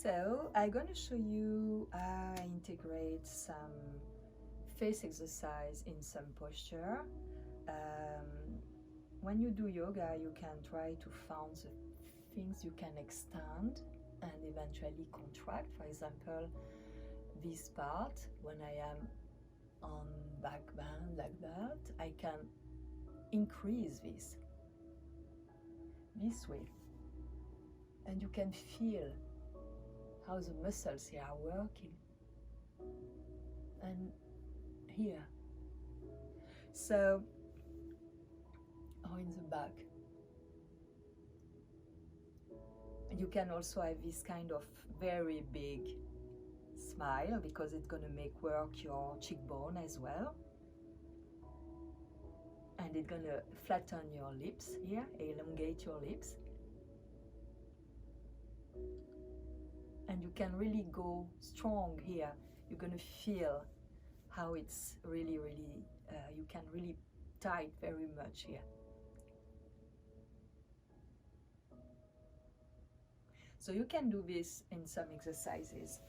So I'm going to show you how I integrate some face exercise in some posture. When you do yoga, you can try to find the things you can extend and eventually contract. For example, this part, when I am on back bend like that, I can increase this way, and you can feel how the muscles here are working, and here, so, or in the back. You can also have this kind of very big smile, because it's going to make work your cheekbone as well, and it's going to flatten your lips here, elongate your lips, and you can really go strong here. You're going to feel how it's really you can really tight very much here. So you can do this in some exercises.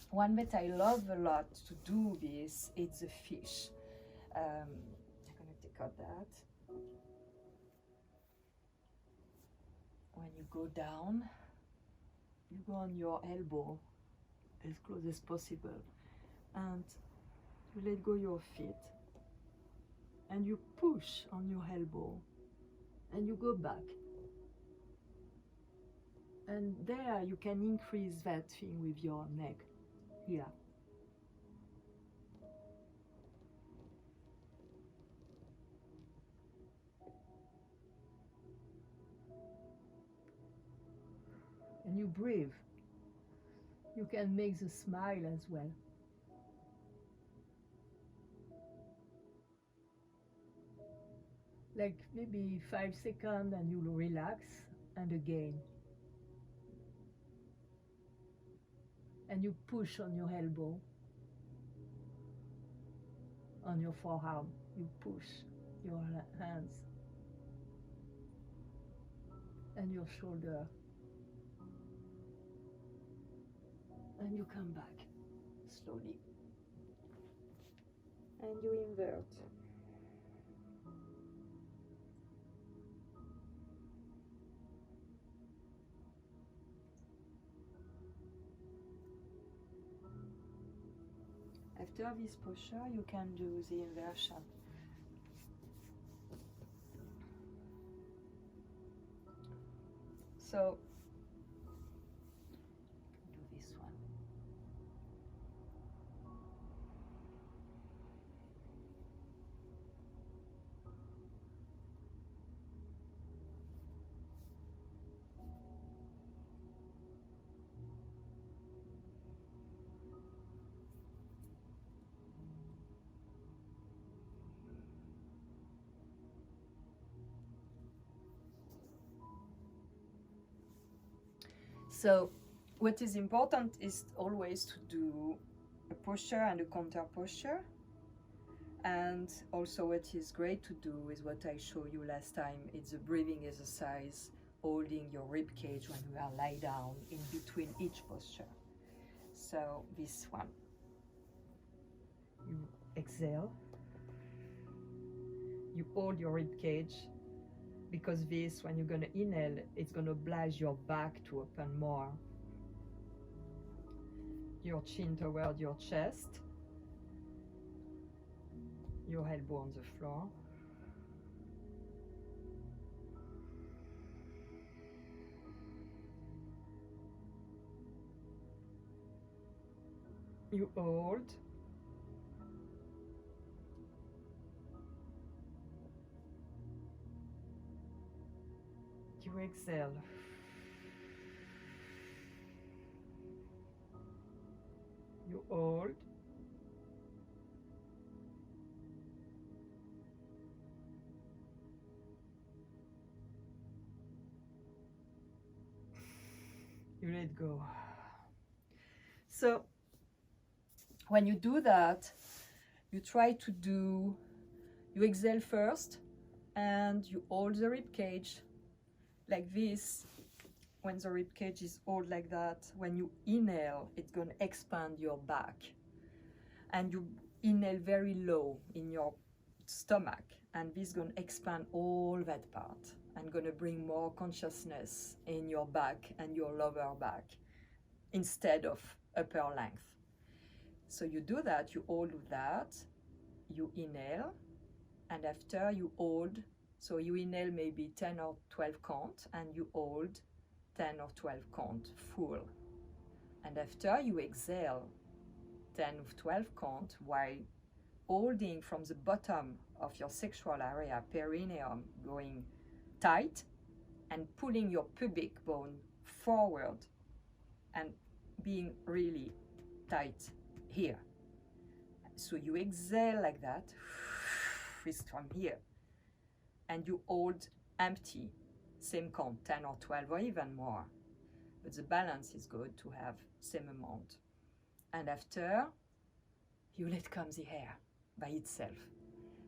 One that I love a lot to do this, it's the fish. I'm going to take out that. When you go down, you go on your elbow as close as possible, and you let go your feet, and you push on your elbow, and you go back. And there you can increase that thing with your neck here. And you breathe. You can make the smile as well. Like maybe 5 seconds, and you'll relax, and again. And you push on your elbow, on your forearm. You push your hands and your shoulder. And you come back slowly. And you invert. After this posture, you can do the inversion. So, do this one. So what is important is always to do a posture and a counter posture. And also what is great to do is what I showed you last time. It's a breathing exercise, holding your rib cage when you are lie down in between each posture. So this one, you exhale, you hold your rib cage, because this, when you're going to inhale, it's going to oblige your back to open more. Your chin toward your chest, your elbow on the floor. You hold. You exhale. You hold. You let go. So when you do that, you try to do, you exhale first and you hold the rib cage like this, when the rib cage is old like that, when you inhale, it's going to expand your back. And you inhale very low in your stomach, and this is going to expand all that part and going to bring more consciousness in your back and your lower back instead of upper length. So you do that, you hold that, you inhale, and after you hold, so you inhale maybe 10 or 12 count, and you hold 10 or 12 count full. And after you exhale 10 or 12 count while holding from the bottom of your sexual area, perineum, going tight, and pulling your pubic bone forward and being really tight here. So you exhale like that, fist from here, and you hold empty, same count, 10 or 12 or even more. But the balance is good to have same amount. And after, you let come the air by itself.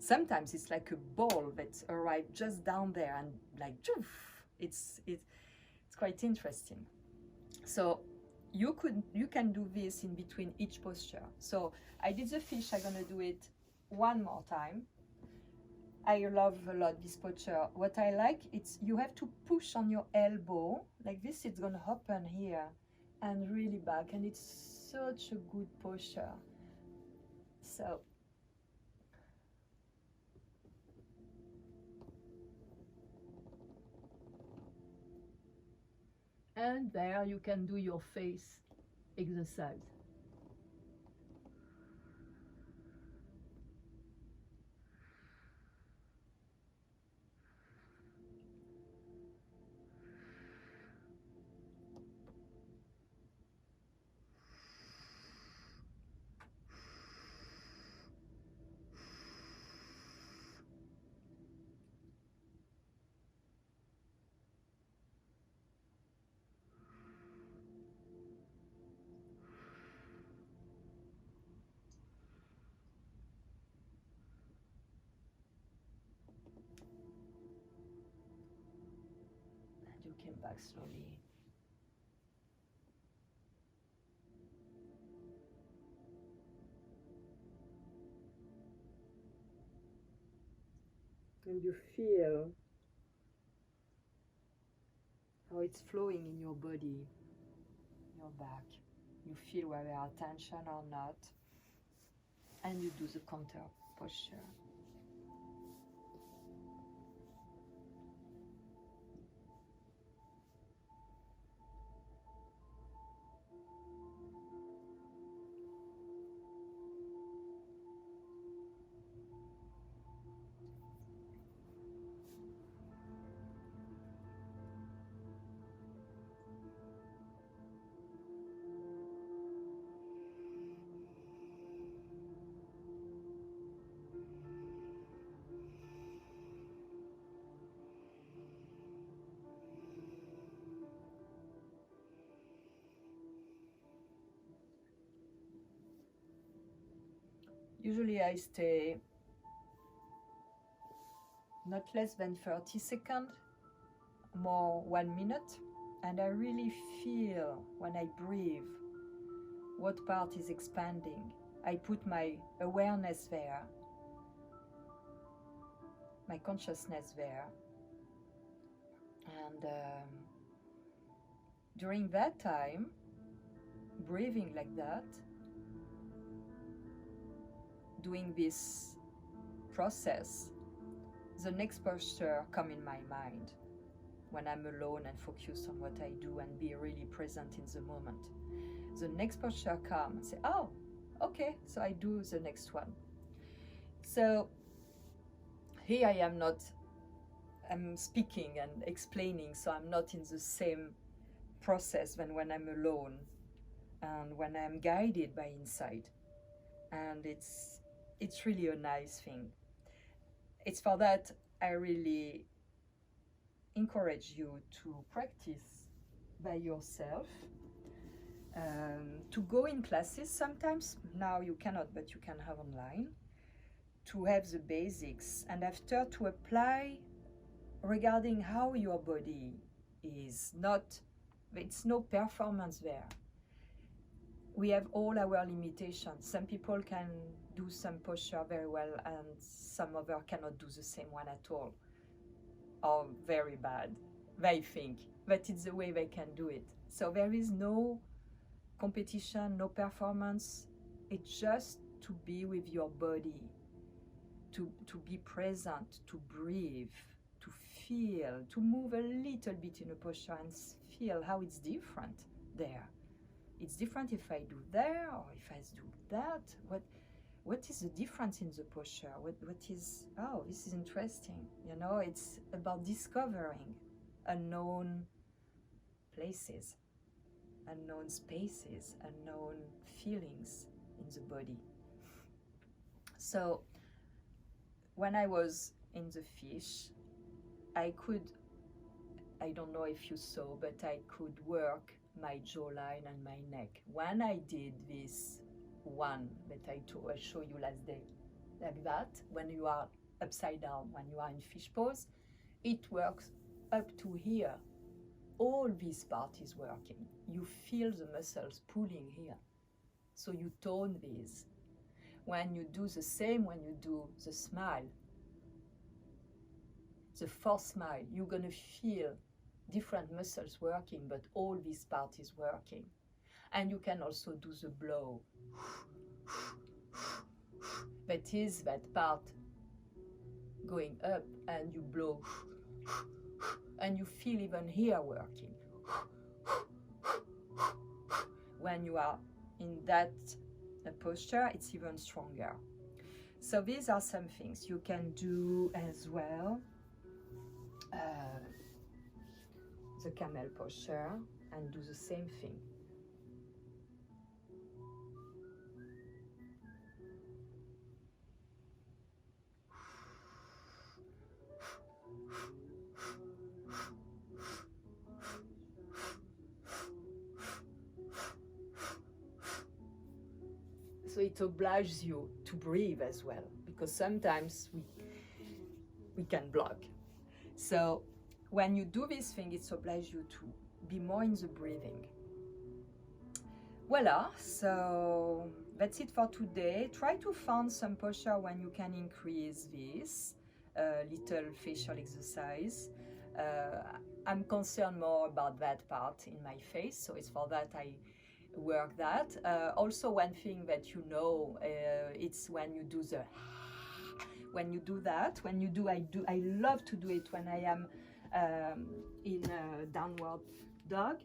Sometimes it's like a ball that arrives just down there and like, it's quite interesting. So you can do this in between each posture. So I did the fish, I'm gonna do it one more time. I love a lot this posture. What I like, it's you have to push on your elbow like this. It's gonna open here and really back, and it's such a good posture. So and there you can do your face exercise. You came back slowly. And you feel how it's flowing in your body, your back. You feel whether there are tension or not. And you do the counter posture. Usually I stay not less than 30 seconds, more 1 minute, and I really feel when I breathe what part is expanding. I put my awareness there, my consciousness there, and during that time, breathing like that, doing this process, the next posture come in my mind when I'm alone and focused on what I do and be really present in the moment. The next posture come and say, oh, okay, so I do the next one. So here I am not, I'm speaking and explaining, so I'm not in the same process than when I'm alone and when I'm guided by insight. And it's really a nice thing. It's for that I really encourage you to practice by yourself, to go in classes sometimes. Now you cannot, but you can have online, to have the basics, and after to apply regarding how your body is, not It's no performance there. We have all our limitations. Some people can do some posture very well and some others cannot do the same one at all, or very bad, they think, but it's the way they can do it. So there is no competition, no performance. It's just to be with your body, to be present, to breathe, to feel, to move a little bit in a posture and feel how it's different there. It's different if I do there or if I do that. What is the difference in the posture? What is, oh, this is interesting. You know, it's about discovering unknown places, unknown spaces, unknown feelings in the body. So when I was in the fish, I don't know if you saw, but I could work my jawline and my neck. When I did this one that I showed you last day, like that, when you are upside down, when you are in fish pose, it works up to here. All this part is working. You feel the muscles pulling here. So you tone these. When you do the same, when you do the smile, the forced smile, you're going to feel different muscles working, but all this part is working. And you can also do the blow. That is that part going up and you blow. And you feel even here working. When you are in that posture, it's even stronger. So these are some things you can do as well. The camel posture, and do the same thing. So it obliges you to breathe as well, because sometimes we can block. So when you do this thing, it obliges you to be more in the breathing. Voila, so that's it for today. Try to find some posture when you can increase this little facial exercise. I'm concerned more about that part in my face, so it's for that I work that. Also, one thing that you know, it's when you do the when you do that, I love to do it when I am in a downward dog.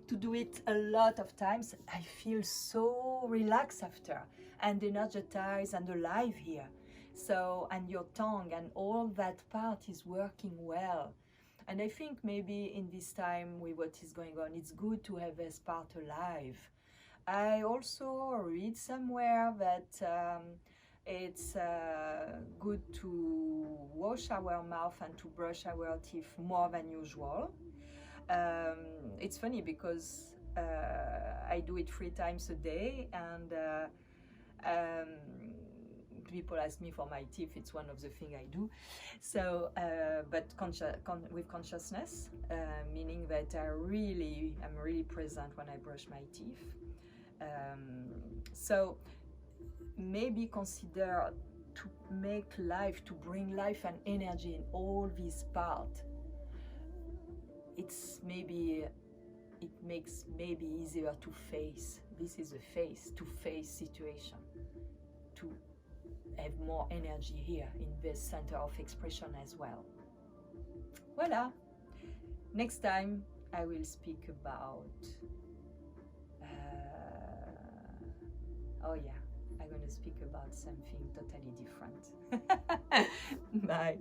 To do it a lot of times, I feel so relaxed after and energized and alive here. So, and your tongue and all that part is working well. And I think maybe in this time with what is going on, it's good to have this part alive. I also read somewhere that it's good to wash our mouth and to brush our teeth more than usual. It's funny because I do it 3 times a day, and people ask me for my teeth. It's one of the things I do. So, but with consciousness, meaning that I'm really present when I brush my teeth. So maybe consider to make life, to bring life and energy in all these parts. It makes maybe easier to face. This is a face situation, to have more energy here in this center of expression as well. Voila. Next time I will speak about oh yeah, I'm going to speak about something totally different. Bye.